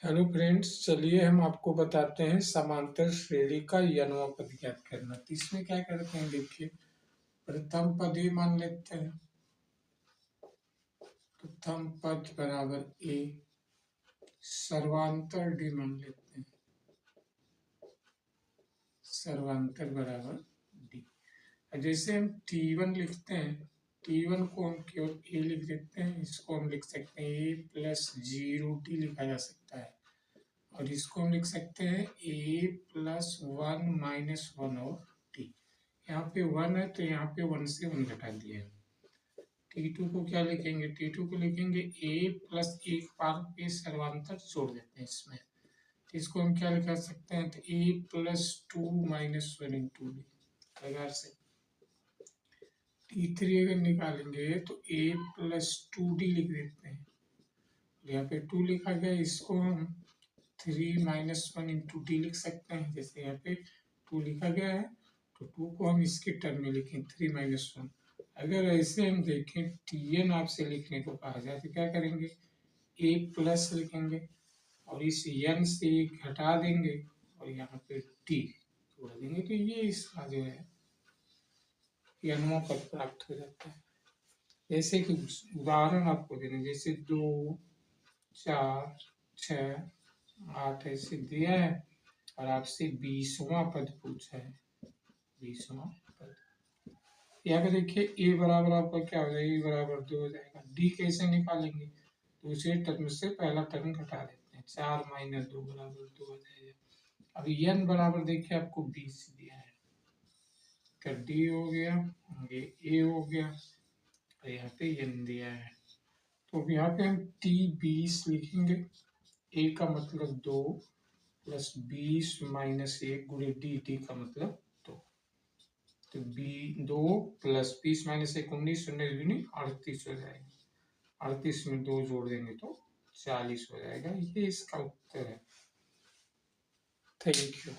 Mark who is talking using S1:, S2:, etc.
S1: Hello friends, चलिए हम आपको बताते हैं समांतर श्रेणी का यनवा पद ज्ञात करना। तो इसमें क्या करते हैं, देखिए प्रथम पद ए मान लेते हैं। प्रथम पद बराबर ए, सर्वांतर डी मान लेते हैं। सर्वांतर बराबर डी। जैसे हम T1 लिखते हैं, T1 को हम केवल ए लिख देते हैं। इसको हम लिख सकते हैं ए प्लस 0t लिखा जा सकता है। और इसको हम लिख सकते हैं ए प्लस 1 माइनस 1 और टी। यहाँ पे 1 है तो यहाँ पे 1 से 1 घटा दिया है। T2 को क्या लिखेंगे, T2 को लिखेंगे ए प्लस एक बार पे सर्वांतर जोड़ देते हैं इसमें। तो इसको हम क्या लिखा सकते हैं, तो ए प्लस 2 माइनस 1 इंटू डी प्रकार से। T3 अगर निकालेंगे तो ए प्लस 2d लिख देते हैं। यहाँ पे 2 लिखा गया, इसको हम 3 माइनस 1 इंटू डी लिख सकते हैं। जैसे यहाँ पे 2 लिखा गया है तो 2 को हम इसके टर्म में लिखें 3 माइनस 1। अगर ऐसे हम देखें Tn आपसे लिखने को कहा जाए तो क्या करेंगे, ए प्लस लिखेंगे और इस n से घटा देंगे और यहाँ पे टी जोड़ देंगे, तो ये इसका जो है यनवा पद प्राप्त हो जाता है। जैसे कि उदाहरण आपको देने, जैसे 2, 4, 6, 8 ऐसे दिया है और आपसे 20वां पद पूछा है। 20वां पद, यहाँ पे देखिए ए बराबर आपका क्या हो जाएगा, ए बराबर 2 हो जाएगा। डी कैसे निकालेंगे, दूसरे टर्म से पहला टर्म घटा देते हैं। 4 माइनस 2 बराबर 2 हो जाएगा। अब एन बराबर देखिए आपको 20 दिया है, तो डी हो गया, ये ए हो गया और यहाँ पे एन दिया है। तो यहाँ पे हम T20 लिखेंगे। ए का मतलब 2 प्लस 20 माइनस 1 गुणे डी का मतलब 2। तो 2 प्लस 20 माइनस 1 19, 38 हो जाएगा। 38 में 2 जोड़ देंगे तो 40 हो जाएगा। ये इसका उत्तर है। Thank you.